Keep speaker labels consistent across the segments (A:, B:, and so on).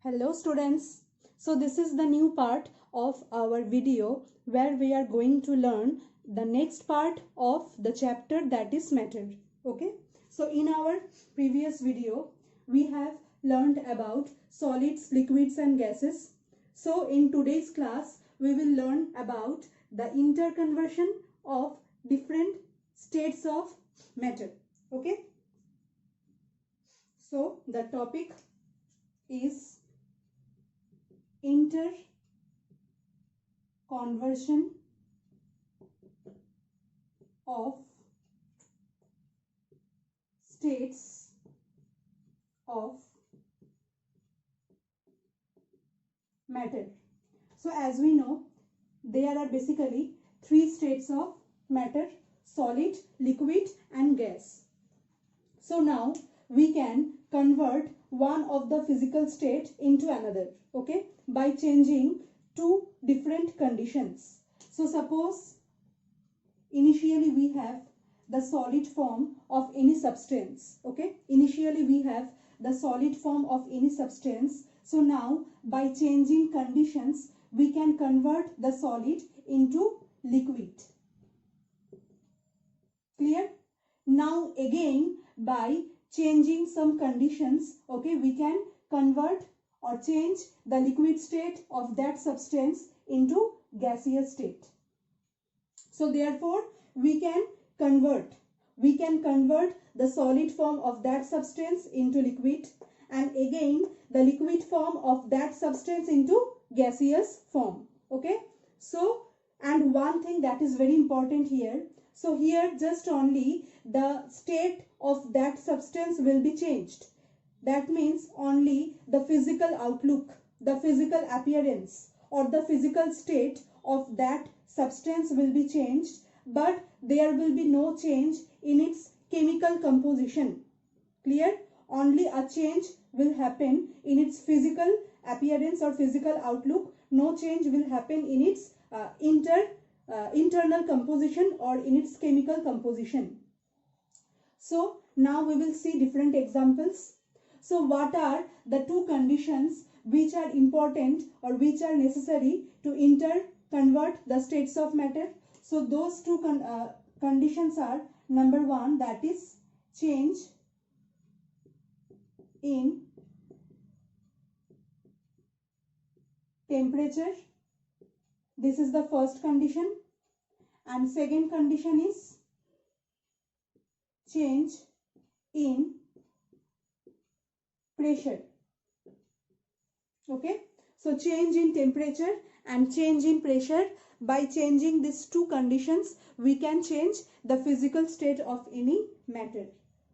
A: Hello students. So this is the new part of our video where we are going to learn the next part of the chapter, that is matter. Okay. So in our previous video we have learned about solids, liquids and gases. So in today's class we will learn about the interconversion of different states of matter. Okay. So the topic is interconversion of states of matter. So as we know, there are basically three states of matter: solid, liquid and gas. So now we can convert one of the physical state into another, okay, by changing two different conditions. So suppose initially we have the solid form of any substance, okay, initially we have the solid form of any substance. So now by changing conditions we can convert the solid into liquid. Clear? Now again by changing some conditions, okay, we can convert or change the liquid state of that substance into gaseous state. So therefore we can convert the solid form of that substance into liquid, and again the liquid form of that substance into gaseous form. Okay. So, and one thing that is very important here, so here just only the state of that substance will be changed. That means only the physical outlook, the physical appearance or the physical state of that substance will be changed, but there will be no change in its chemical composition. Clear? Only a change will happen in its physical appearance or physical outlook. No change will happen in its internal composition or in its chemical composition. So now we will see different examples. So what are the two conditions which are important or which are necessary to interconvert the states of matter? So those two conditions are: number one, that is change in temperature. This is the first condition. And second condition is change in pressure. Okay. So change in temperature and change in pressure. By changing these two conditions we can change the physical state of any matter,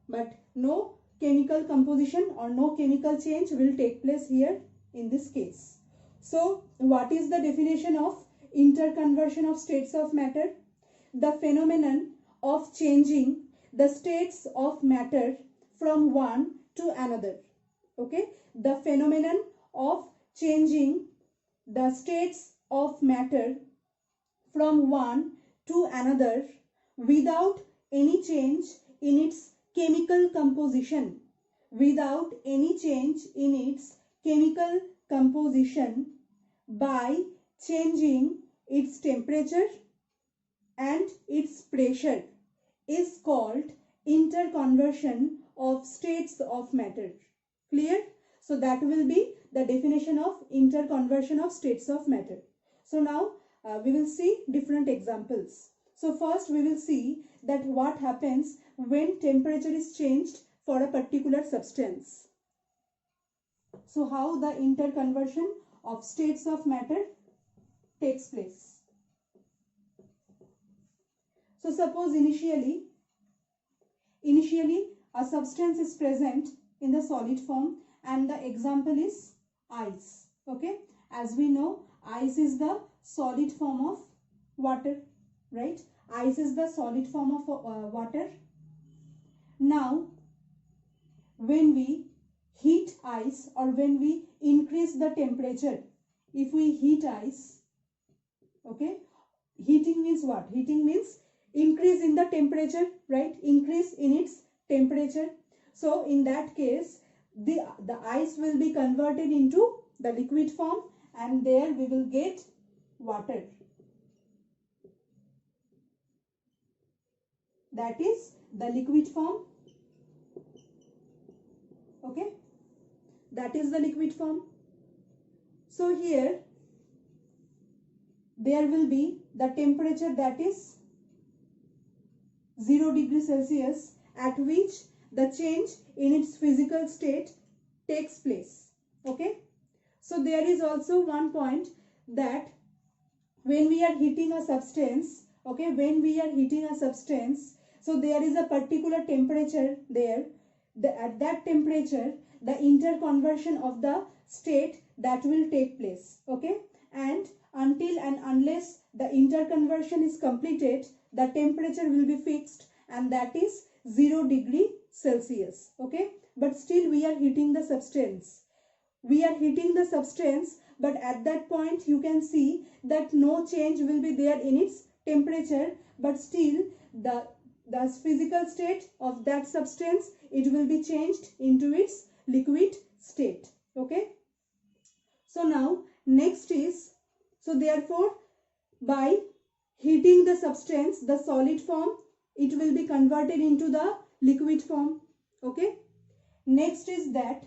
A: but no chemical composition or no chemical change will take place here in this case. So what is the definition of interconversion of states of matter? The phenomenon of changing the states of matter from one to another. Okay, the phenomenon of changing the states of matter from one to another without any change in its chemical composition, without any change in its chemical composition, by changing its temperature and its pressure, is called interconversion of states of matter. Clear? So that will be the definition of interconversion of states of matter. So now we will see different examples. So first we will see that what happens when temperature is changed for a particular substance. So how the interconversion of states of matter takes place. So suppose initially a substance is present in the solid form, and the example is ice. Okay, as we know, ice is the solid form of water, right? Ice is the solid form of water. Now when we heat ice or when we increase the temperature, if we heat ice, okay, heating means what? Heating means increase in the temperature, right? Increase in its temperature. So in that case the ice will be converted into the liquid form, and there we will get water. That is the liquid form. Okay, that is the liquid form. So here there will be the temperature, that is 0 degrees Celsius, at which the change in its physical state takes place. Okay, so there is also one point that when we are heating a substance, okay, when we are heating a substance, so there is a particular temperature there. At that temperature, the interconversion of the state that will take place. Okay, and until and unless the interconversion is completed, the temperature will be fixed, and that is 0 degree Celsius. Okay, but still we are heating the substance. We are heating the substance, but at that point you can see that no change will be there in its temperature, but still the physical state of that substance, it will be changed into its liquid state. Okay, so now next is, so therefore by heating the substance, the solid form, it will be converted into the liquid form. Okay, next is that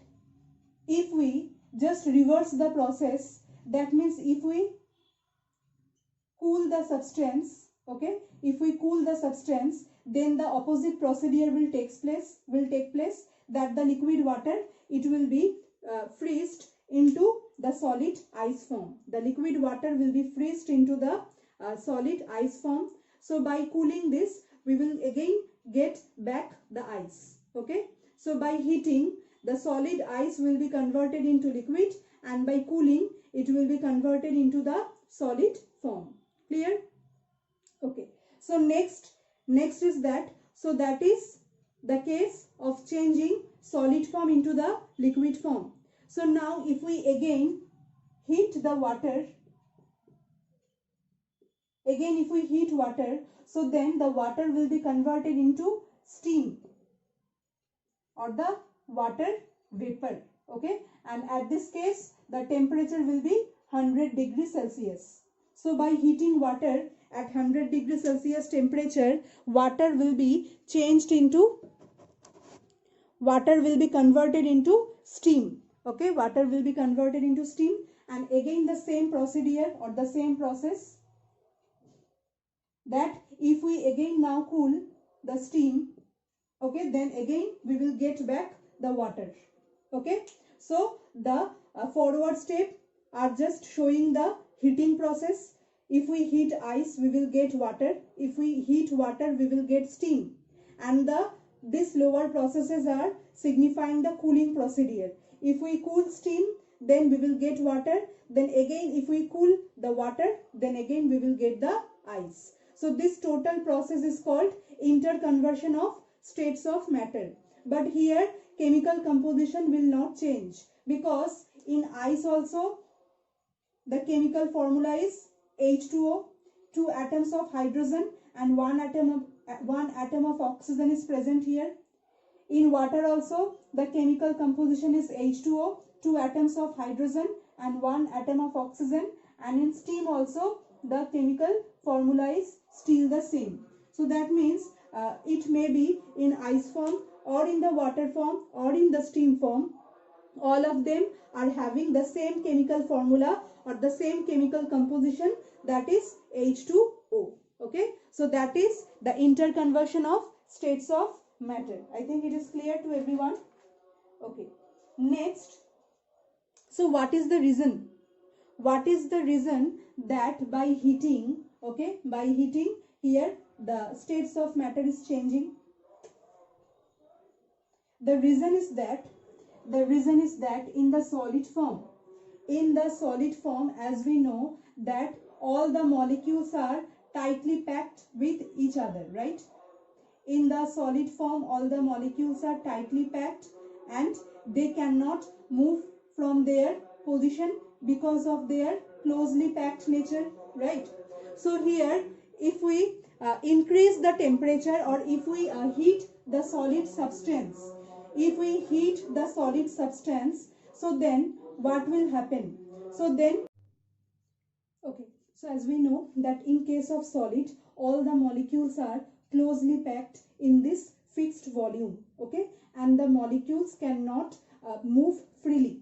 A: if we just reverse the process, that means if we cool the substance, okay, if we cool the substance, then the opposite procedure will take place, that the liquid water, it will be freezed into the solid ice form. The liquid water will be freezed into the solid ice form. So by cooling this, we will again get back the ice. Okay, so by heating, the solid ice will be converted into liquid, and by cooling, it will be converted into the solid form. Clear? Okay, so next is that, so that is the case of changing solid form into the liquid form. So now if we again heat the water, so then the water will be converted into steam or the water vapor. Okay, and at this case the temperature will be 100 degrees Celsius. So by heating water at 100 degrees Celsius temperature, water will be converted into steam. Okay, water will be converted into steam, and again the same procedure or the same process, that if we again now cool the steam, okay, then again we will get back the water. Okay, so the forward step are just showing the heating process. If we heat ice, we will get water. If we heat water, we will get steam. And these lower processes are signifying the cooling procedure. If we cool steam, then we will get water. Then again, if we cool the water, then again we will get the ice. So this total process is called interconversion of states of matter. But here chemical composition will not change, because in ice also the chemical formula is H2O, 2 atoms of hydrogen and 1 atom of oxygen is present here. In water also the chemical composition is H2O, 2 atoms of hydrogen and 1 atom of oxygen, and in steam also the chemical formula is still the same. So that means it may be in ice form or in the water form or in the steam form, all of them are having the same chemical formula or the same chemical composition, that is H2O. Okay, so that is the interconversion of states of matter. I think it is clear to everyone. Okay, next, so what is the reason? What is the reason that by heating, okay, by heating here the states of matter is changing? The reason is that in the solid form, as we know that all the molecules are tightly packed with each other, right? In the solid form, all the molecules are tightly packed and they cannot move from their position because of their closely packed nature, right? So here, if we increase the temperature or if we heat the solid substance, if we heat the solid substance, so then what will happen? So then, okay, so as we know that in case of solid, all the molecules are closely packed in this fixed volume, okay, and the molecules cannot move freely.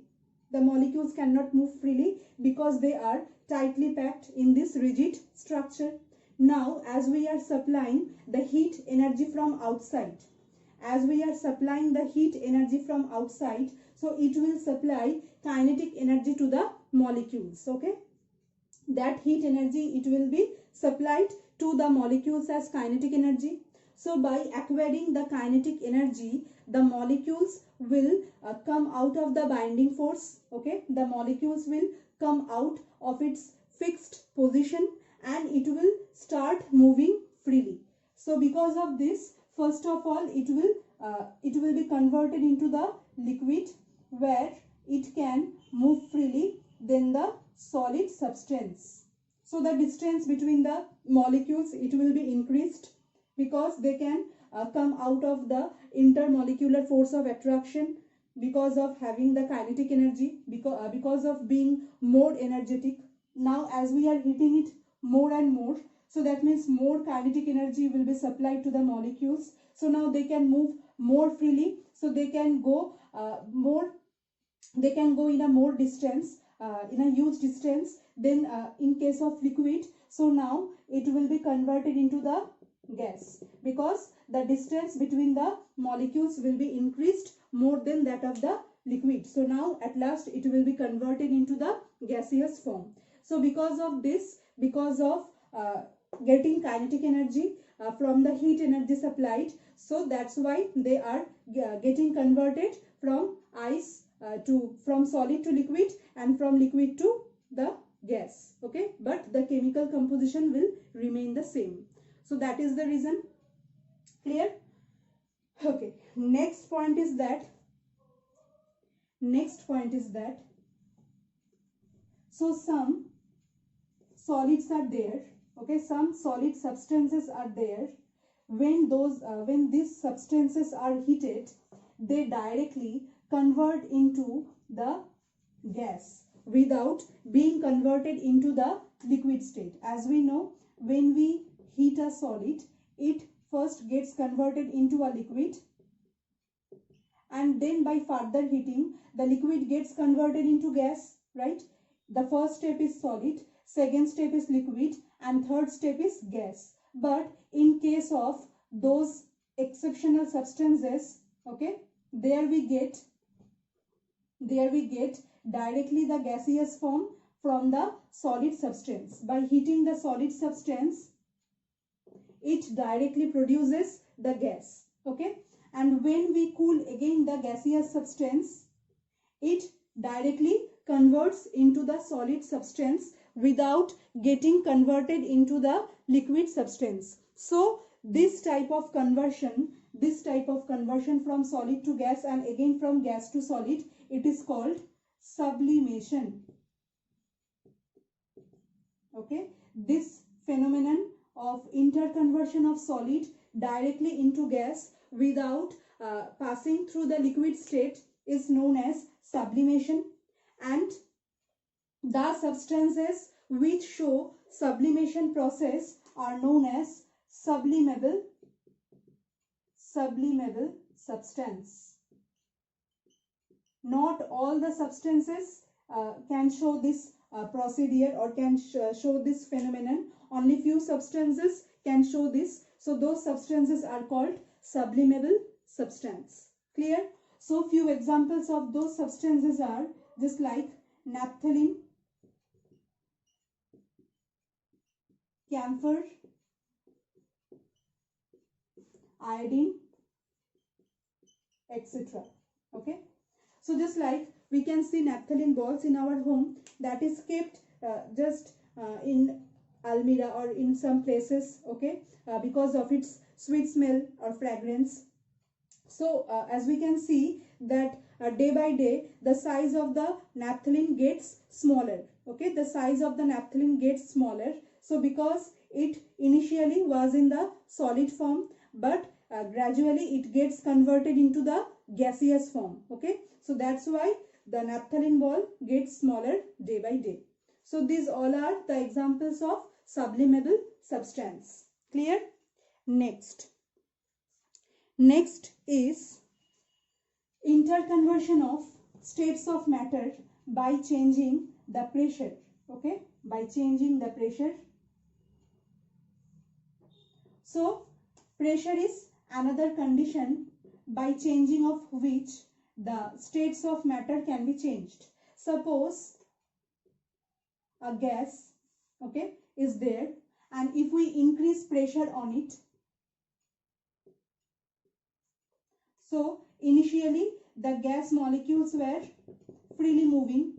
A: The molecules cannot move freely because they are tightly packed in this rigid structure. Now, as we are supplying the heat energy from outside, as we are supplying the heat energy from outside, so it will supply kinetic energy to the molecules, okay. That heat energy, it will be supplied to the molecules as kinetic energy. So by acquiring the kinetic energy, the molecules will come out of the binding force, okay. The molecules will come out of its fixed position and it will start moving freely. So because of this, first of all, it will be converted into the liquid where it can move freely, then the solid substance. So the distance between the molecules, it will be increased because they can come out of the intermolecular force of attraction because of having the kinetic energy, because of being more energetic. Now as we are heating it more and more, so that means more kinetic energy will be supplied to the molecules. So now they can move more freely, so they can go in a more distance, in a huge distance than in case of liquid. So now it will be converted into the gas because the distance between the molecules will be increased more than that of the liquid. So now at last it will be converted into the gaseous form. So because of this, because of getting kinetic energy from the heat energy supplied, so that's why they are getting converted from ice from solid to liquid and from liquid to the gas, okay, but the chemical composition will remain the same. So that is the reason. Clear? Okay, next point is that so some solids are there, okay, some solid substances are there. When these substances are heated, they directly convert into the gas without being converted into the liquid state. As we know, when we heat a solid, it first gets converted into a liquid, and then by further heating, the liquid gets converted into gas, right? The first step is solid, second step is liquid, and third step is gas. But in case of those exceptional substances, okay, there we get directly the gaseous form from the solid substance. By heating the solid substance, it directly produces the gas, okay. And when we cool again the gaseous substance, it directly converts into the solid substance without getting converted into the liquid substance. So this type of conversion from solid to gas and again from gas to solid, it is called sublimation, okay. This phenomenon of interconversion of solid directly into gas without passing through the liquid state is known as sublimation, and the substances which show sublimation process are known as sublimable substance. Not all the substances can show this procedure or can show this phenomenon. Only few substances can show this. So those substances are called sublimable substance. Clear? So few examples of those substances are just like naphthalene, camphor, iodine, etc. Okay. So just like we can see naphthalene balls in our home, that is kept just in almirah or in some places, okay, because of its sweet smell or fragrance. So as we can see that day by day the size of the naphthalene gets smaller, okay, the size of the naphthalene gets smaller. So because it initially was in the solid form, but gradually it gets converted into the gaseous form. Okay, so that's why the naphthalene ball gets smaller day by day. So these all are the examples of sublimable substance. Clear? Next is interconversion of states of matter by changing the pressure. Okay, by changing the pressure. So pressure is another condition by changing of which the states of matter can be changed. Suppose a gas, okay, is there, and if we increase pressure on it, so initially the gas molecules were freely moving.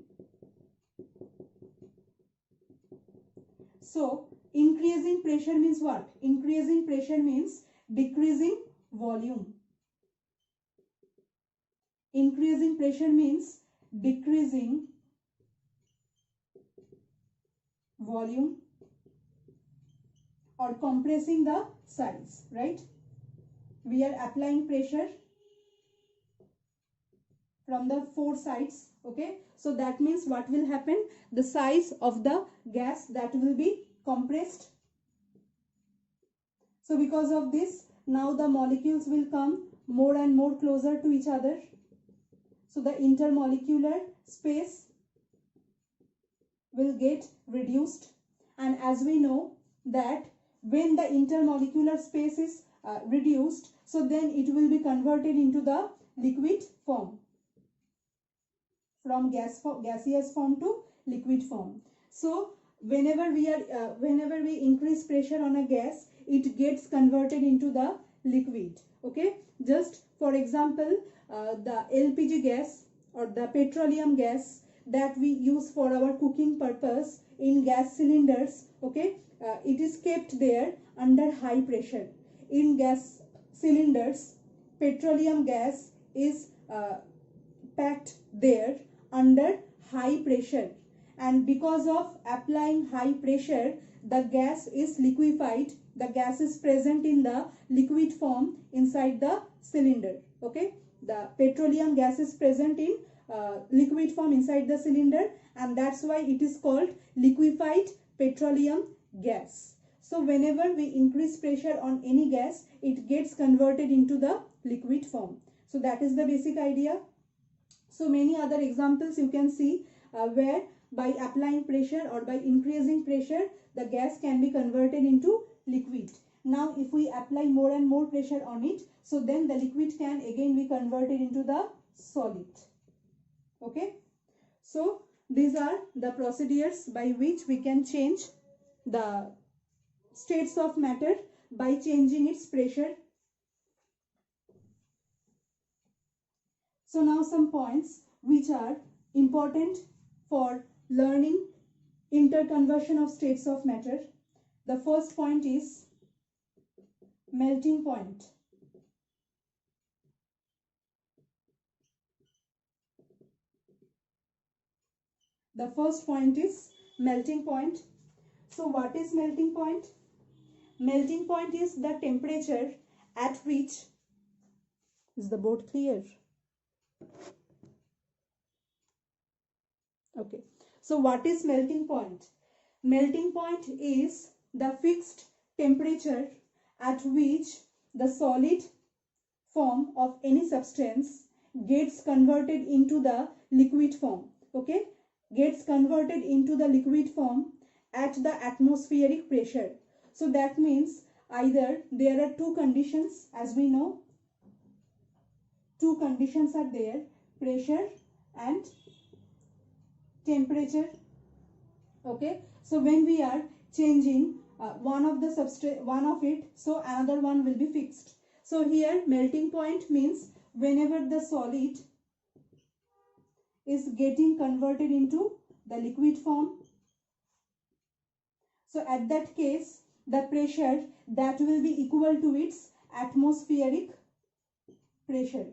A: So increasing pressure means what? Increasing pressure means decreasing volume. Increasing pressure means decreasing volume or compressing the size, right? We are applying pressure from the four sides. Okay, so that means what will happen? The size of the gas, that will be compressed. So because of this, now the molecules will come more and more closer to each other. So the intermolecular space will get reduced, and as we know that when the intermolecular space is reduced, so then it will be converted into the liquid form, from gaseous form to liquid form. So whenever we increase pressure on a gas, it gets converted into the liquid. Okay, just for example, the LPG gas or the petroleum gas that we use for our cooking purpose in gas cylinders, okay, it is kept there under high pressure. In gas cylinders, petroleum gas is packed there under high pressure, and because of applying high pressure, the gas is liquefied. The gas is present in the liquid form inside the cylinder. Okay, the petroleum gas is present in liquid form inside the cylinder, and that's why it is called liquefied petroleum gas. So whenever we increase pressure on any gas, it gets converted into the liquid form. So that is the basic idea. So many other examples you can see where by applying pressure or by increasing pressure, the gas can be converted into liquid. Now if we apply more and more pressure on it, so then the liquid can again be converted into the solid. Okay, so these are the procedures by which we can change the states of matter by changing its pressure. So now some points which are important for learning interconversion of states of matter. The first point is melting point. The first point is melting point. So what is melting point? Melting point is the temperature at which, is the board clear? Okay, so what is melting point? Melting point is the fixed temperature at which the solid form of any substance gets converted into the liquid form. Okay, gets converted into the liquid form at the atmospheric pressure. So that means either there are two conditions, as we know, two conditions are there: pressure and temperature. Okay, so when we are changing one of it, so another one will be fixed. So here melting point means whenever the solid is getting converted into the liquid form, so at that case the pressure that will be equal to its atmospheric pressure.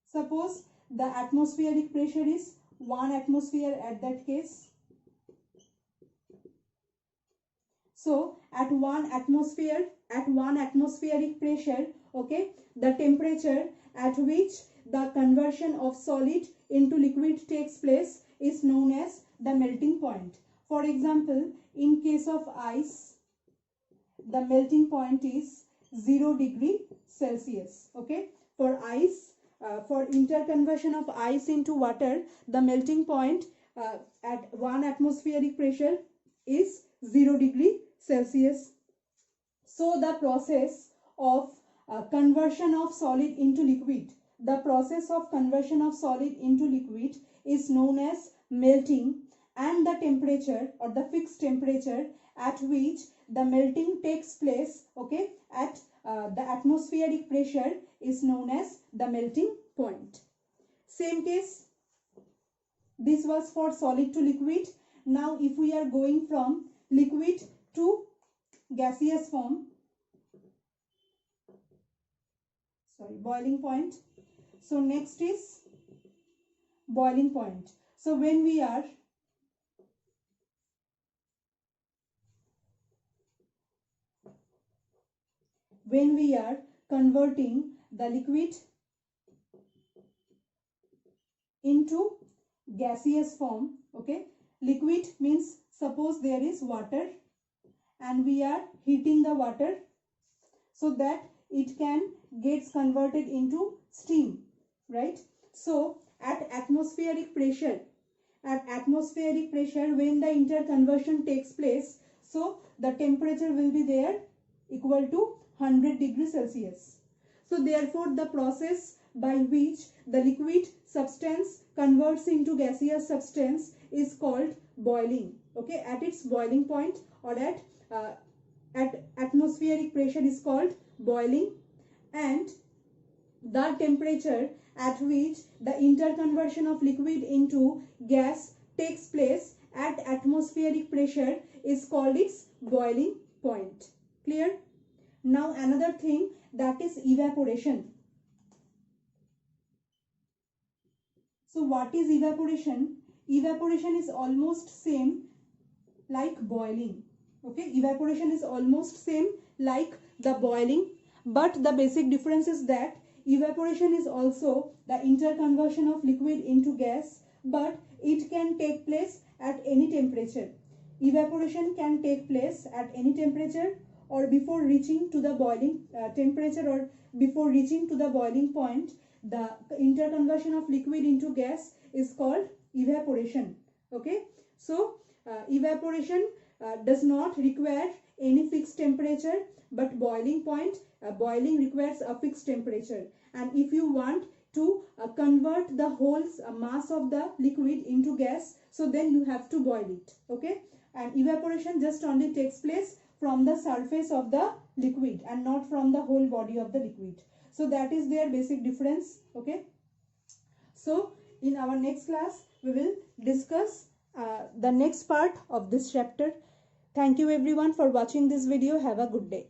A: Suppose the atmospheric pressure is 1 atmosphere at that case. So at 1 atmospheric pressure, okay, the temperature at which the conversion of solid into liquid takes place is known as the melting point. For example, in case of ice, the melting point is 0 degree Celsius. Okay, for ice, for interconversion of ice into water, the melting point at 1 atmospheric pressure is 0 degree Celsius. So the process of conversion of solid into liquid, the process of conversion of solid into liquid is known as melting, and the temperature or the fixed temperature at which the melting takes place, okay, at the atmospheric pressure is known as the melting point. Same case, this was for solid to liquid. Now if we are going from liquid to gaseous form, boiling point. So next is boiling point. So when we are converting the liquid into gaseous form, okay, liquid means suppose there is water and we are heating the water so that it can gets converted into steam, right? So at atmospheric pressure, when the interconversion takes place, so the temperature will be there equal to 100 degrees Celsius. So therefore the process by which the liquid substance converts into gaseous substance is called boiling, okay, at its boiling point, or at atmospheric pressure is called boiling, and the temperature at which the interconversion of liquid into gas takes place at atmospheric pressure is called its boiling point. Clear? Now another thing, that is evaporation. So what is evaporation? Evaporation is almost same like boiling. Okay, evaporation is almost same like the boiling, but the basic difference is that evaporation is also the interconversion of liquid into gas, but it can take place at any temperature. Evaporation can take place at any temperature, or before reaching to the boiling temperature, or before reaching to the boiling point, the interconversion of liquid into gas is called evaporation. Okay, so evaporation does not require any fixed temperature, but boiling requires a fixed temperature. And if you want to convert the whole mass of the liquid into gas, so then you have to boil it. Okay, and evaporation just only takes place from the surface of the liquid and not from the whole body of the liquid. So that is their basic difference. Okay, so in our next class we will discuss the next part of this chapter. Thank you everyone for watching this video. Have a good day.